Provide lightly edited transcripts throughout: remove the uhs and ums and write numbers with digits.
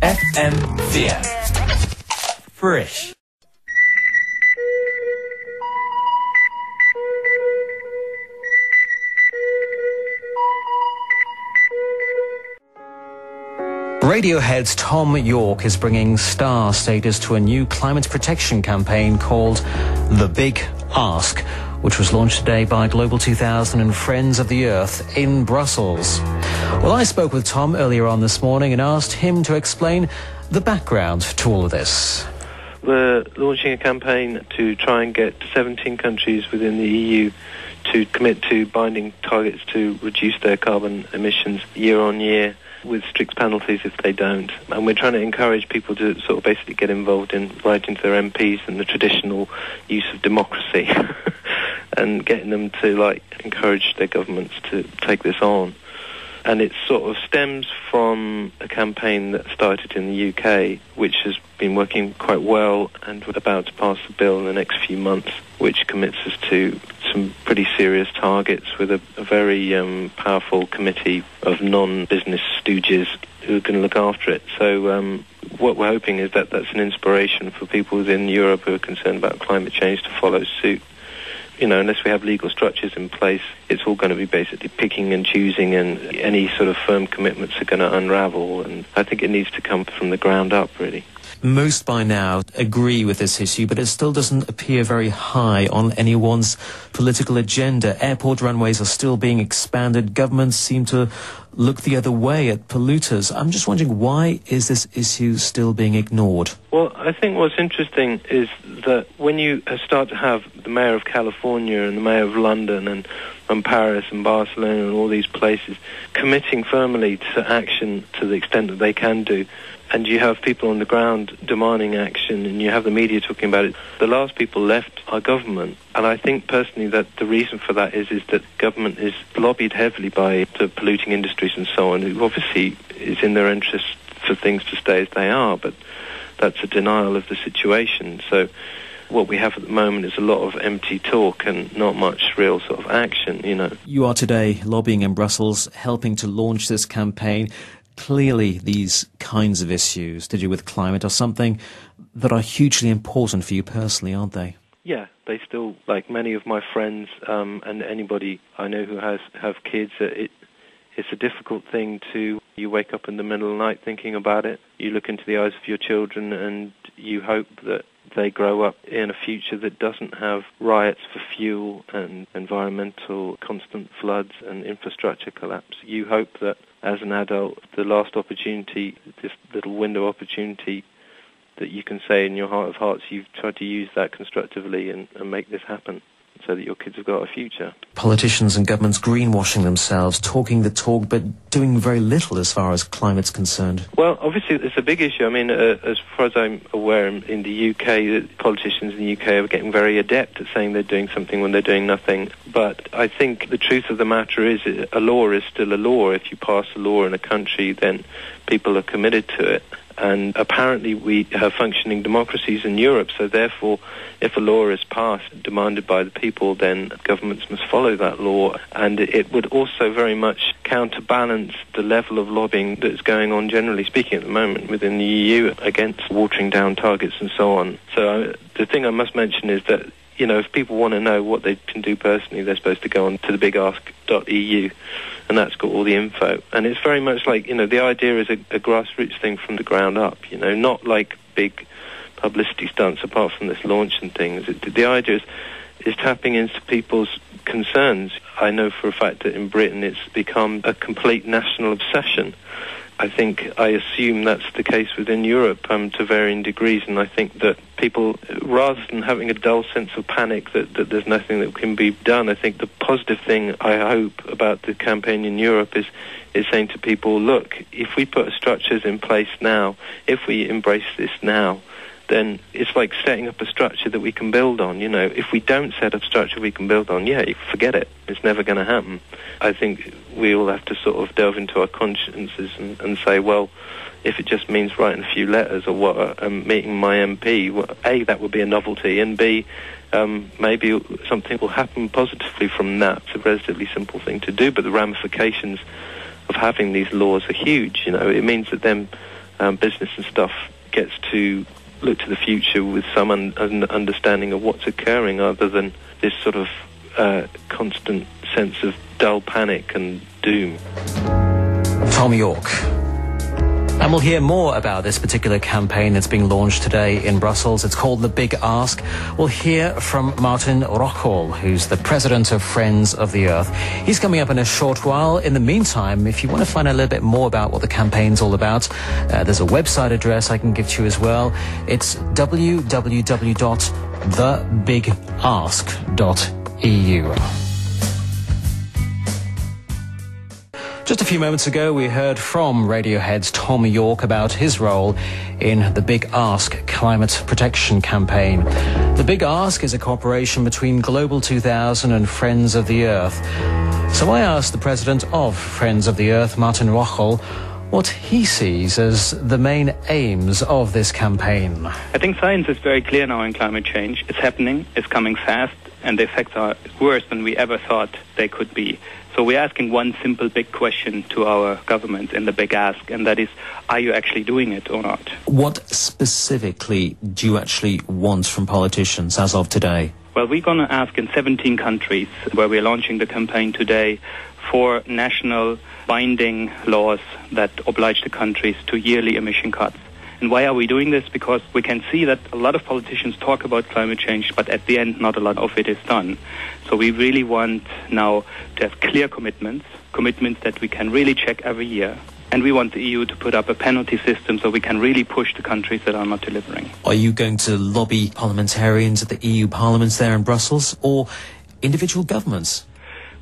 FM4. Frisch. Radiohead's Thom Yorke is bringing star status to a new climate protection campaign called The Big Ask, which was launched today by Global 2000 and Friends of the Earth in Brussels. Well, I spoke with Thom earlier on this morning and asked him to explain the background to all of this. We're launching a campaign to try and get 17 countries within the EU to commit to binding targets to reduce their carbon emissions year on year, with strict penalties if they don't. And we're trying to encourage people to sort of basically get involved in writing to their MPs and the traditional use of democracy and getting them to encourage their governments to take this on. And it sort of stems from a campaign that started in the UK, which has been working quite well, and we're about to pass a bill in the next few months, which commits us to some pretty serious targets with a very powerful committee of non-business stooges who are going to look after it. So what we're hoping is that that's an inspiration for people within Europe who are concerned about climate change to follow suit. You know, unless we have legal structures in place, it's all going to be basically picking and choosing, and any sort of firm commitments are going to unravel. And I think it needs to come from the ground up, really. Most by now agree with this issue, but it still doesn't appear very high on anyone's political agenda. Airport runways are still being expanded. Governments seem to look the other way at polluters. I'm just wondering, why is this issue still being ignored? Well, I think what's interesting is that when you start to have the mayor of California and the mayor of London and Paris and Barcelona and all these places committing firmly to action to the extent that they can do, and you have people on the ground demanding action, and you have the media talking about it, the last people left are government. And I think personally that the reason for that is that government is lobbied heavily by the polluting industries and so on, who obviously is in their interest for things to stay as they are, but that's a denial of the situation. So what we have at the moment is a lot of empty talk and not much real sort of action, you know. You are today lobbying in Brussels, helping to launch this campaign. Clearly, these kinds of issues to do with climate are something that are hugely important for you personally, aren't they? Yeah, they still, like many of my friends and anybody I know who have kids, it's a difficult thing to, you wake up in the middle of the night thinking about it, you look into the eyes of your children and you hope that they grow up in a future that doesn't have riots for fuel and environmental constant floods and infrastructure collapse. You hope that as an adult, the last opportunity, this little window opportunity that you can say in your heart of hearts, you've tried to use that constructively and make this happen so that your kids have got a future. Politicians and governments greenwashing themselves, talking the talk, but doing very little as far as climate's concerned. Well, obviously, it's a big issue. I mean, as far as I'm aware, in the UK, the politicians in the UK are getting very adept at saying they're doing something when they're doing nothing. But I think the truth of the matter is a law is still a law. If you pass a law in a country, then people are committed to it. And apparently we have functioning democracies in Europe, so therefore if a law is passed, demanded by the people, then governments must follow that law. And it would also very much counterbalance the level of lobbying that's going on, generally speaking, at the moment within the EU against watering down targets and so on. So the thing I must mention is that, you know, if people want to know what they can do personally, they're supposed to go on to thebigask.eu, and that's got all the info. And it's very much like, you know, the idea is a grassroots thing from the ground up, you know, not like big publicity stunts apart from this launch and things. The idea is tapping into people's concerns. I know for a fact that in Britain it's become a complete national obsession. I assume that's the case within Europe to varying degrees, and I think that people, rather than having a dull sense of panic that there's nothing that can be done, I think the positive thing I hope about the campaign in Europe is saying to people, look, if we put structures in place now, if we embrace this now, then it's like setting up a structure that we can build on. You know, if we don't set up structure we can build on, forget it. It's never going to happen. I think we all have to sort of delve into our consciences and say, well, if it just means writing a few letters or what, meeting my MP, well, A, that would be a novelty, and B, maybe something will happen positively from that. It's a relatively simple thing to do, but the ramifications of having these laws are huge. You know, it means that then business and stuff gets to look to the future with some understanding of what's occurring, other than this sort of constant sense of dull panic and doom. Thom Yorke. And we'll hear more about this particular campaign that's being launched today in Brussels. It's called The Big Ask. We'll hear from Martin Rocholl, who's the president of Friends of the Earth. He's coming up in a short while. In the meantime, if you want to find out a little bit more about what the campaign's all about, there's a website address I can give to you as well. It's www.thebigask.eu. Just a few moments ago, we heard from Radiohead's Thom Yorke about his role in the Big Ask climate protection campaign. The Big Ask is a cooperation between Global 2000 and Friends of the Earth. So I asked the president of Friends of the Earth, Martin Rocholl, what he sees as the main aims of this campaign. I think science is very clear now in climate change. It's happening, it's coming fast, and the effects are worse than we ever thought they could be. So we're asking one simple big question to our government in the Big Ask, and that is, are you actually doing it or not? What specifically do you actually want from politicians as of today? Well, we're going to ask in 17 countries where we're launching the campaign today for national binding laws that oblige the countries to yearly emission cuts. And why are we doing this? Because we can see that a lot of politicians talk about climate change, but at the end, not a lot of it is done. So we really want now to have clear commitments that we can really check every year. And we want the EU to put up a penalty system so we can really push the countries that are not delivering. Are you going to lobby parliamentarians at the EU parliaments there in Brussels, or individual governments?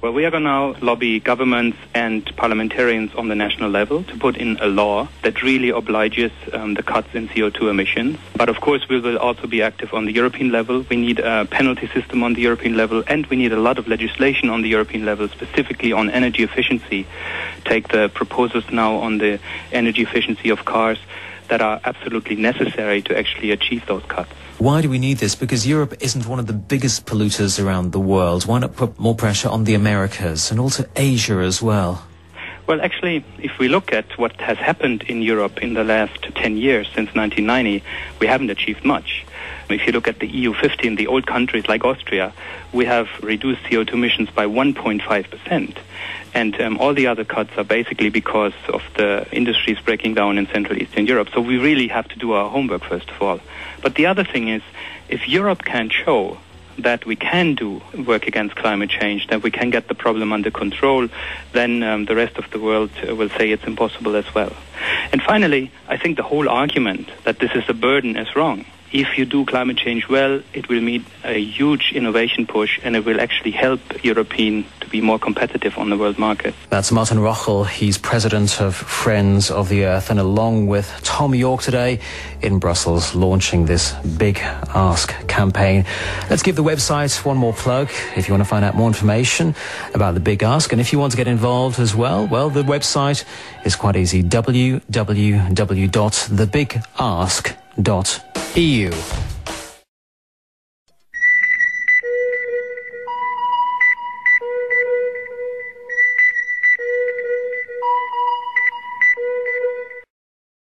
Well, we are going to now lobby governments and parliamentarians on the national level to put in a law that really obliges the cuts in CO2 emissions. But of course, we will also be active on the European level. We need a penalty system on the European level, and we need a lot of legislation on the European level, specifically on energy efficiency. Take the proposals now on the energy efficiency of cars that are absolutely necessary to actually achieve those cuts. Why do we need this? Because Europe isn't one of the biggest polluters around the world. Why not put more pressure on the Americas and also Asia as well? Well, actually, if we look at what has happened in Europe in the last 10 years, since 1990, we haven't achieved much. If you look at the EU 15, the old countries like Austria, we have reduced CO2 emissions by 1.5%. And all the other cuts are basically because of the industries breaking down in Central Eastern Europe. So we really have to do our homework, first of all. But the other thing is, if Europe can show that we can do work against climate change, that we can get the problem under control, then the rest of the world will say it's impossible as well. And finally, I think the whole argument that this is a burden is wrong. If you do climate change well, it will mean a huge innovation push, and it will actually help European to be more competitive on the world market. That's Martin Rocholl. He's president of Friends of the Earth, and along with Thom Yorke today in Brussels, launching this Big Ask campaign. Let's give the website one more plug if you want to find out more information about the Big Ask, and if you want to get involved as well, the website is quite easy, www.thebigask.eu.